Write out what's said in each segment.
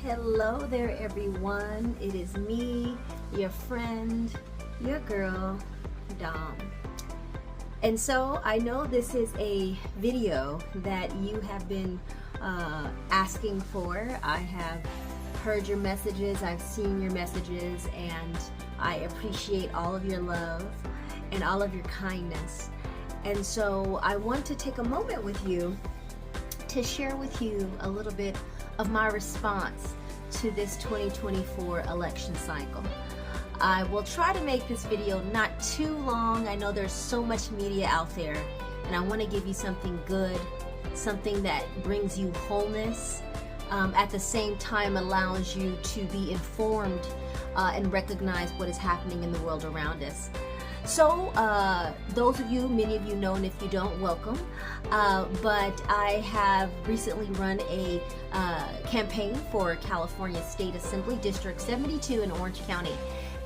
Hello there, everyone. It is me, your friend, your girl, Dom. And so I know this is a video that you have been asking for. I have heard your messages, I've seen your messages, and I appreciate all of your love and all of your kindness. And so I want to take a moment with you to share with you a little bit of my response to this 2024 election cycle. I will try to make this video not too long. I know there's so much media out there, and I want to give you something good, something that brings you wholeness, at the same time allows you to be informed and recognize what is happening in the world around us. So those of you, many of you know, and if you don't, welcome. But I have recently run a campaign for California State Assembly District 72 in Orange County.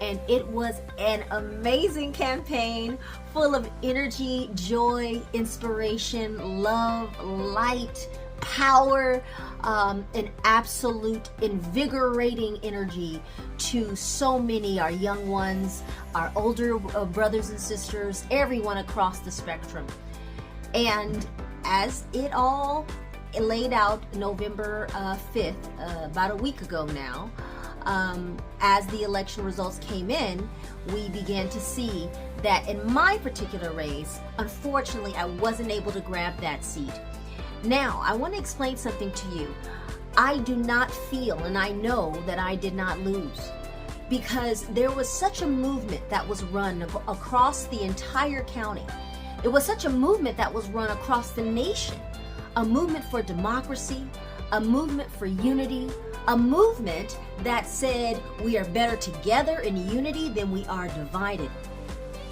And it was an amazing campaign full of energy, joy, inspiration, love, light, power, an absolute invigorating energy to so many, our young ones, our older brothers and sisters, everyone across the spectrum. And as it all laid out November 5th, about a week ago now, as the election results came in, we began to see that in my particular race, unfortunately, I wasn't able to grab that seat. Now, I want to explain something to you. I do not feel, and I know that I did not lose, because there was such a movement that was run across the entire county. It was such a movement that was run across the nation, a movement for democracy, a movement for unity, a movement that said we are better together in unity than we are divided.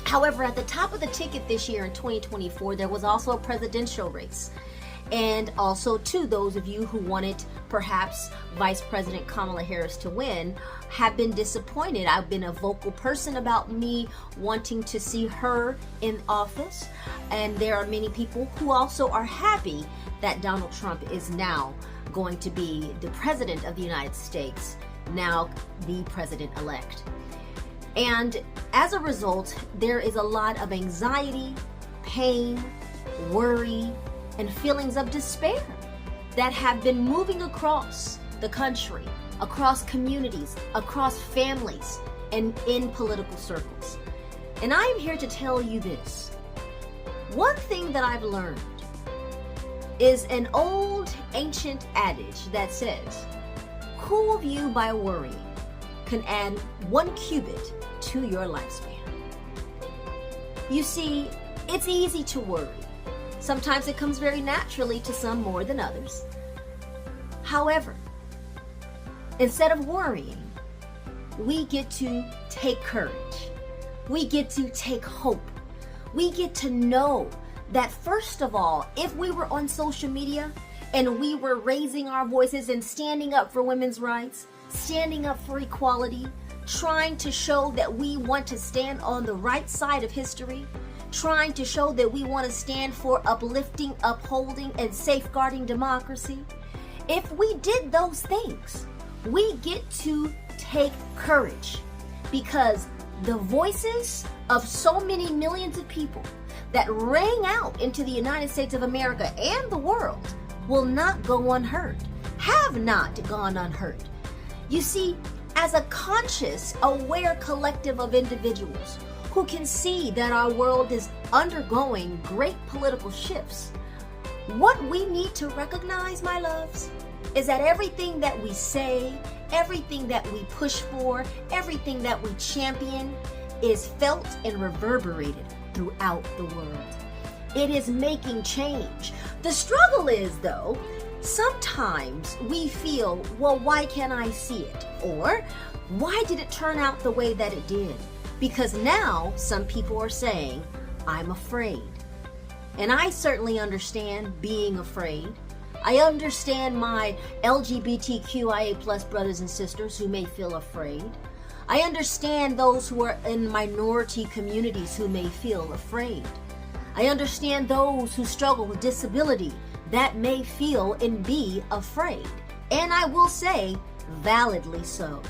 However, at the top of the ticket this year in 2024, there was also a presidential race. And also, to those of you who wanted perhaps Vice President Kamala Harris to win, have been disappointed. I've been a vocal person about me wanting to see her in office. And there are many people who also are happy that Donald Trump is now going to be the President of the United States, now the President-elect. And as a result, there is a lot of anxiety, pain, worry, and feelings of despair that have been moving across the country, across communities, across families, and in political circles. And I am here to tell you this. One thing that I've learned is an old ancient adage that says, cool view by worrying can add 1 cubit to your lifespan. You see, it's easy to worry. Sometimes it comes very naturally to some more than others. However, instead of worrying, we get to take courage. We get to take hope. We get to know that, first of all, if we were on social media and we were raising our voices and standing up for women's rights, standing up for equality, trying to show that we want to stand on the right side of history, trying to show that we want to stand for uplifting, upholding, and safeguarding democracy. If we did those things, we get to take courage, because the voices of so many millions of people that rang out into the United States of America and the world will not go unheard, have not gone unheard. You see, as a conscious, aware collective of individuals who can see that our world is undergoing great political shifts, what we need to recognize, my loves, is that everything that we say, everything that we push for, everything that we champion is felt and reverberated throughout the world. It is making change. The struggle is, though, sometimes we feel, well, why can't I see it? Or, why did it turn out the way that it did? Because now some people are saying, I'm afraid. And I certainly understand being afraid. I understand my LGBTQIA plus brothers and sisters who may feel afraid. I understand those who are in minority communities who may feel afraid. I understand those who struggle with disability that may feel and be afraid. And I will say, validly so.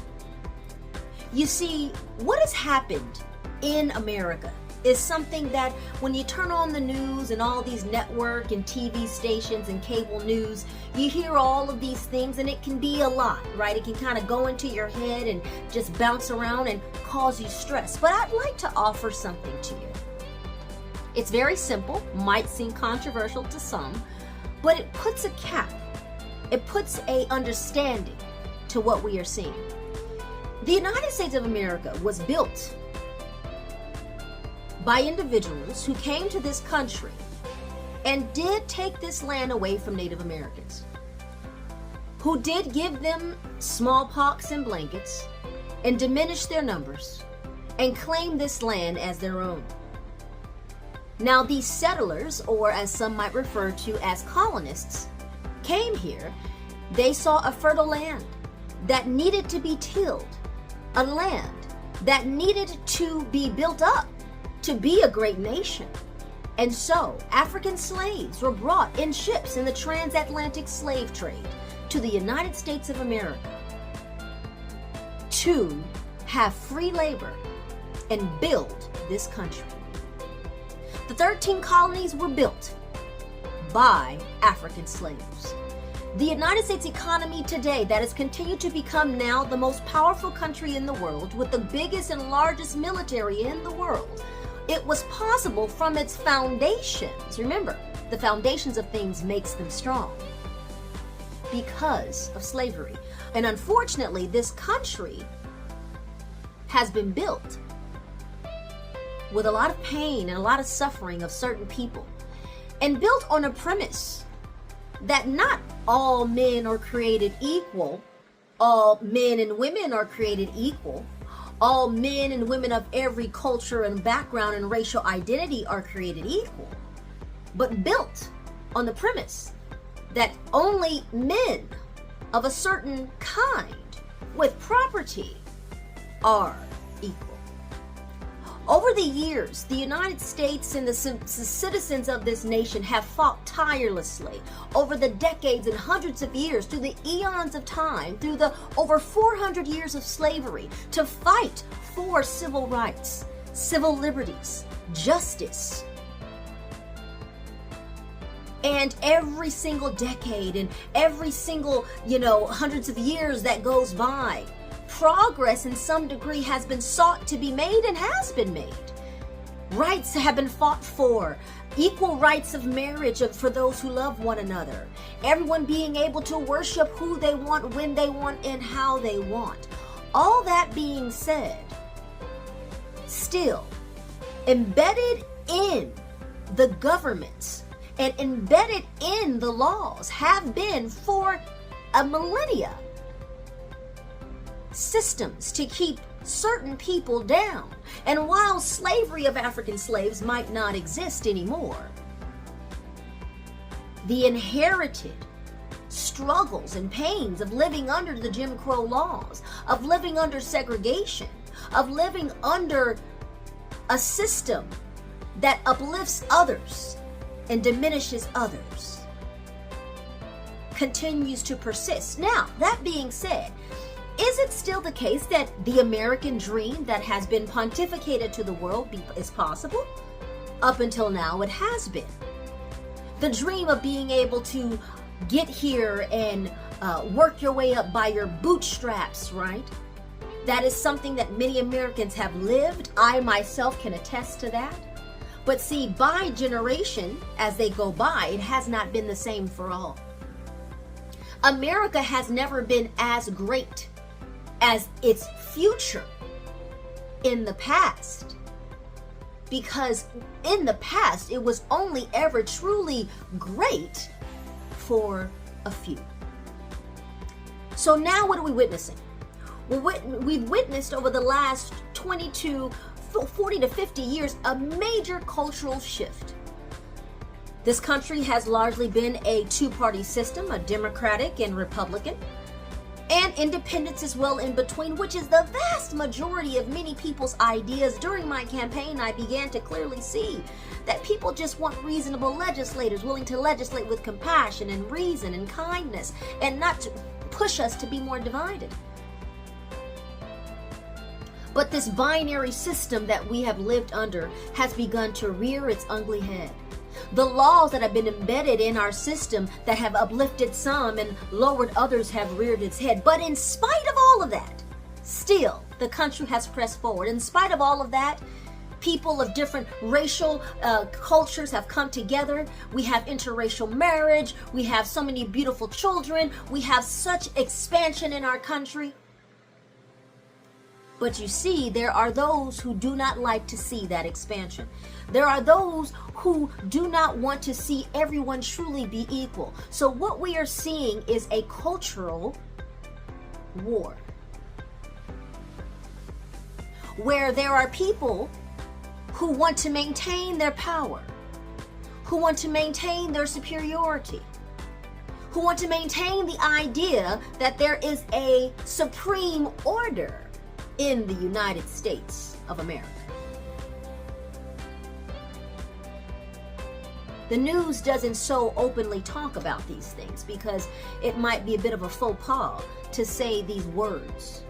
You see, what has happened in America is something that when you turn on the news and all these network and TV stations and cable news, you hear all of these things, and it can be a lot, right? It can kind of go into your head and just bounce around and cause you stress. But I'd like to offer something to you. It's very simple, might seem controversial to some, but it puts a cap, it puts a understanding to what we are seeing. The United States of America was built by individuals who came to this country and did take this land away from Native Americans, who did give them smallpox and blankets and diminish their numbers and claim this land as their own. Now, these settlers, or as some might refer to as colonists, came here. They saw a fertile land that needed to be tilled, a land that needed to be built up to be a great nation. And so, African slaves were brought in ships in the transatlantic slave trade to the United States of America to have free labor and build this country. The 13 colonies were built by African slaves. The United States economy today, that has continued to become now the most powerful country in the world with the biggest and largest military in the world, it was possible from its foundations. Remember, the foundations of things makes them strong because of slavery. And unfortunately, this country has been built with a lot of pain and a lot of suffering of certain people, and built on a premise that not all men are created equal, all men and women are created equal, all men and women of every culture and background and racial identity are created equal, but built on the premise that only men of a certain kind with property are equal. Over the years, the United States and the citizens of this nation have fought tirelessly over the decades and hundreds of years, through the eons of time, through the over 400 years of slavery, to fight for civil rights, civil liberties, justice. And every single decade and every single, hundreds of years that goes by, progress in some degree has been sought to be made and has been made. Rights have been fought for. Equal rights of marriage for those who love one another. Everyone being able to worship who they want, when they want, and how they want. All that being said, still embedded in the governments and embedded in the laws have been for a millennia systems to keep certain people down. And while slavery of African slaves might not exist anymore, the inherited struggles and pains of living under the Jim Crow laws, of living under segregation, of living under a system that uplifts others and diminishes others, continues to persist. Now, that being said, is it still the case that the American dream that has been pontificated to the world is possible? Up until now, it has been. The dream of being able to get here and work your way up by your bootstraps, right? That is something that many Americans have lived. I myself can attest to that. But see, by generation, as they go by, it has not been the same for all. America has never been as great as its future in the past, because in the past it was only ever truly great for a few. So now what are we witnessing? We've witnessed over the last 40 to 50 years a major cultural shift. This country has largely been a two-party system, a Democratic and Republican, and independence as well in between, which is the vast majority of many people's ideas. During my campaign, I began to clearly see that people just want reasonable legislators willing to legislate with compassion and reason and kindness, and not push us to be more divided. But this binary system that we have lived under has begun to rear its ugly head. The laws that have been embedded in our system that have uplifted some and lowered others have reared its head. But in spite of all of that, still, the country has pressed forward. In spite of all of that, people of different racial cultures have come together. We have interracial marriage. We have so many beautiful children. We have such expansion in our country. But you see, there are those who do not like to see that expansion. There are those who do not want to see everyone truly be equal. So what we are seeing is a cultural war, where there are people who want to maintain their power, who want to maintain their superiority, who want to maintain the idea that there is a supreme order in the United States of America. The news doesn't so openly talk about these things because it might be a bit of a faux pas to say these words.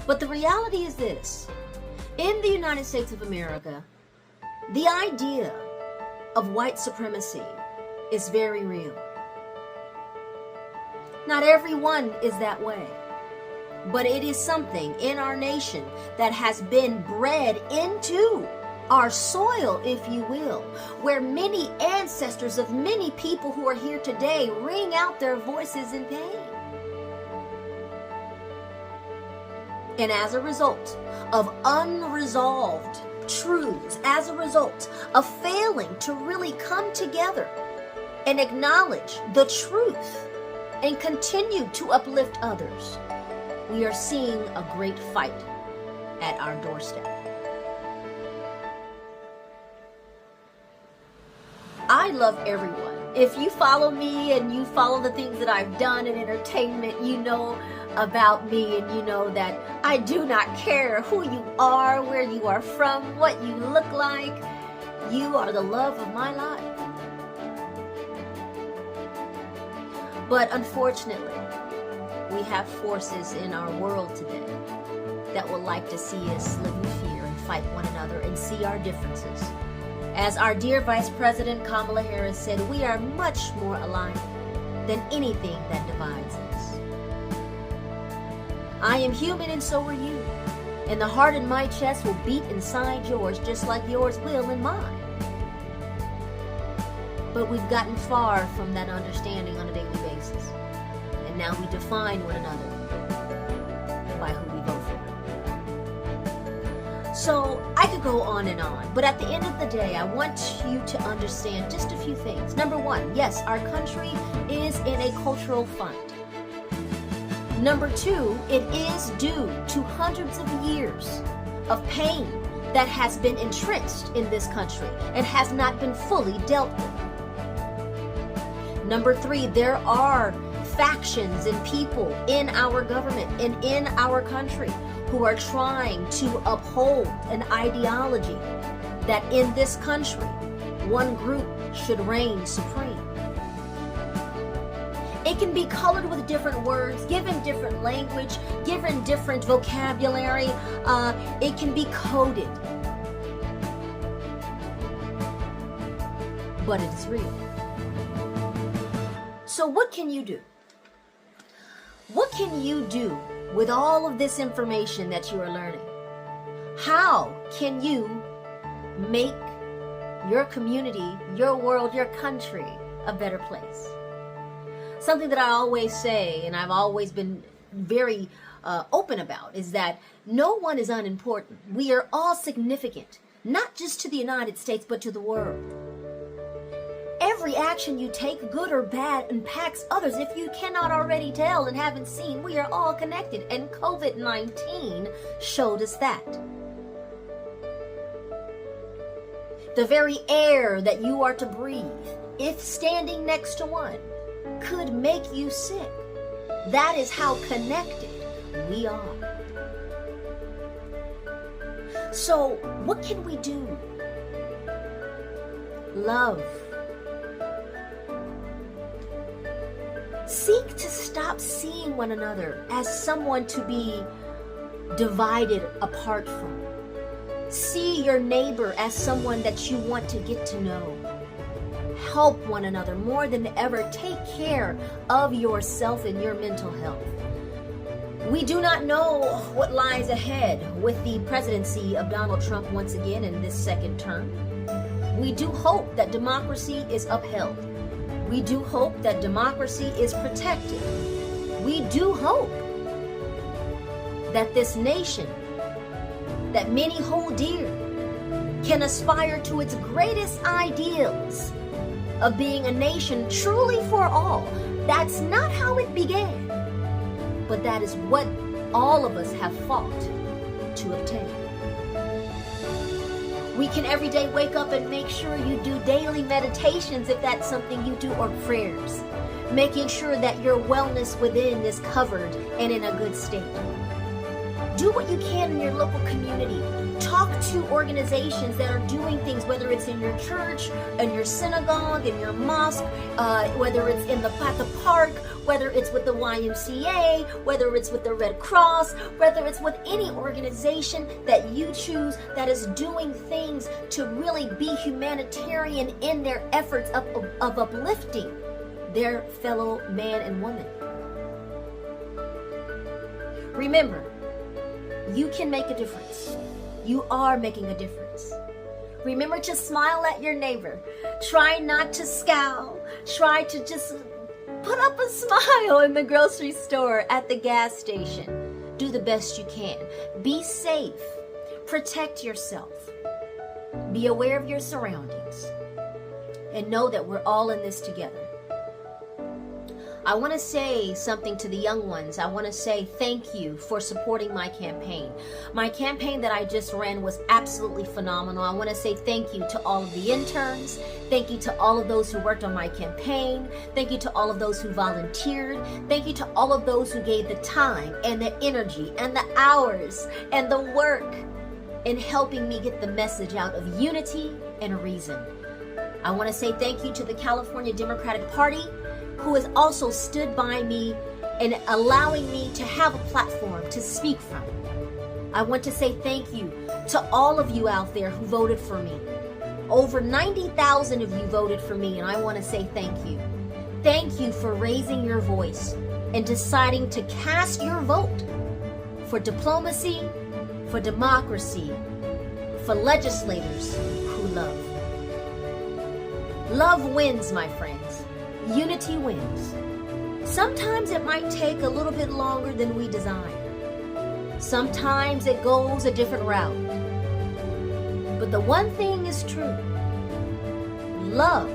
But the reality is this: in the United States of America, the idea of white supremacy is very real. Not everyone is that way. But it is something in our nation that has been bred into our soil, if you will, where many ancestors of many people who are here today ring out their voices in pain. And as a result of unresolved truths, as a result of failing to really come together and acknowledge the truth and continue to uplift others, we are seeing a great fight at our doorstep. I love everyone. If you follow me and you follow the things that I've done in entertainment, you know about me and you know that I do not care who you are, where you are from, what you look like. You are the love of my life. But unfortunately, we have forces in our world today that would like to see us live in fear and fight one another and see our differences. As our dear Vice President Kamala Harris said, we are much more alike than anything that divides us. I am human and so are you. And the heart in my chest will beat inside yours just like yours will in mine. But we've gotten far from that understanding on a daily basis. And now we define one another by who we vote for. So I could go on and on, but at the end of the day, I want you to understand just a few things. Number one, yes, our country is in a cultural fight. Number two, it is due to hundreds of years of pain that has been entrenched in this country and has not been fully dealt with. Number three, there are factions and people in our government and in our country who are trying to uphold an ideology that in this country, one group should reign supreme. It can be colored with different words, given different language, given different vocabulary. It can be coded. But it is real. So what can you do? What can you do with all of this information that you are learning? How can you make your community, your world, your country a better place? Something that I always say, and I've always been very open about, is that no one is unimportant. We are all significant, not just to the United States, but to the world. Every action you take, good or bad, impacts others. If you cannot already tell and haven't seen, we are all connected, and COVID-19 showed us that. The very air that you are to breathe, if standing next to one, could make you sick. That is how connected we are. So, what can we do? Love. Seek to stop seeing one another as someone to be divided apart from. See your neighbor as someone that you want to get to know. Help one another more than ever. Take care of yourself and your mental health. We do not know what lies ahead with the presidency of Donald Trump once again in this second term. We do hope that democracy is upheld. We do hope that democracy is protected. We do hope that this nation that many hold dear can aspire to its greatest ideals of being a nation truly for all. That's not how it began, but that is what all of us have fought to obtain. We can every day wake up and make sure you do daily meditations if that's something you do, or prayers, making sure that your wellness within is covered and in a good state. Do what you can in your local community. Talk to organizations that are doing things, whether it's in your church, in your synagogue, in your mosque, whether it's at the park, whether it's with the YMCA, whether it's with the Red Cross, whether it's with any organization that you choose that is doing things to really be humanitarian in their efforts of uplifting their fellow man and woman. Remember, you can make a difference. You are making a difference. Remember to smile at your neighbor. Try not to scowl. Try to just put up a smile in the grocery store, at the gas station. Do the best you can. Be safe. Protect yourself. Be aware of your surroundings. And know that we're all in this together. I want to say something to the young ones. I want to say thank you for supporting my campaign. My campaign that I just ran was absolutely phenomenal. I want to say thank you to all of the interns. Thank you to all of those who worked on my campaign. Thank you to all of those who volunteered. Thank you to all of those who gave the time and the energy and the hours and the work in helping me get the message out of unity and reason. I want to say thank you to the California Democratic Party, who has also stood by me and allowing me to have a platform to speak from. I want to say thank you to all of you out there who voted for me. Over 90,000 of you voted for me, and I want to say thank you. Thank you for raising your voice and deciding to cast your vote for diplomacy, for democracy, for legislators who love. Love wins, my friends. Unity wins. Sometimes it might take a little bit longer than we desire. Sometimes it goes a different route. But the one thing is true. Love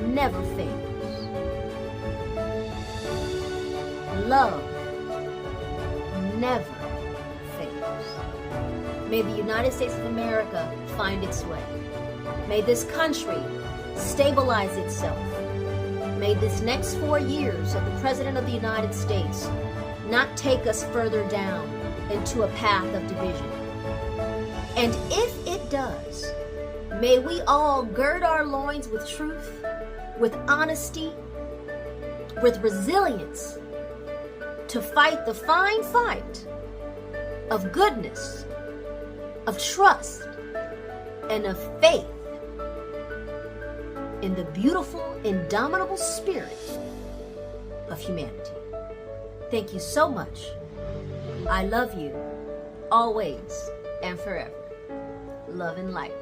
never fails. Love never fails. May the United States of America find its way. May this country stabilize itself. May this next 4 years of the President of the United States not take us further down into a path of division. And if it does, may we all gird our loins with truth, with honesty, with resilience, to fight the fine fight of goodness, of trust, and of faith in the beautiful, indomitable spirit of humanity. Thank you so much. I love you always and forever. Love and light.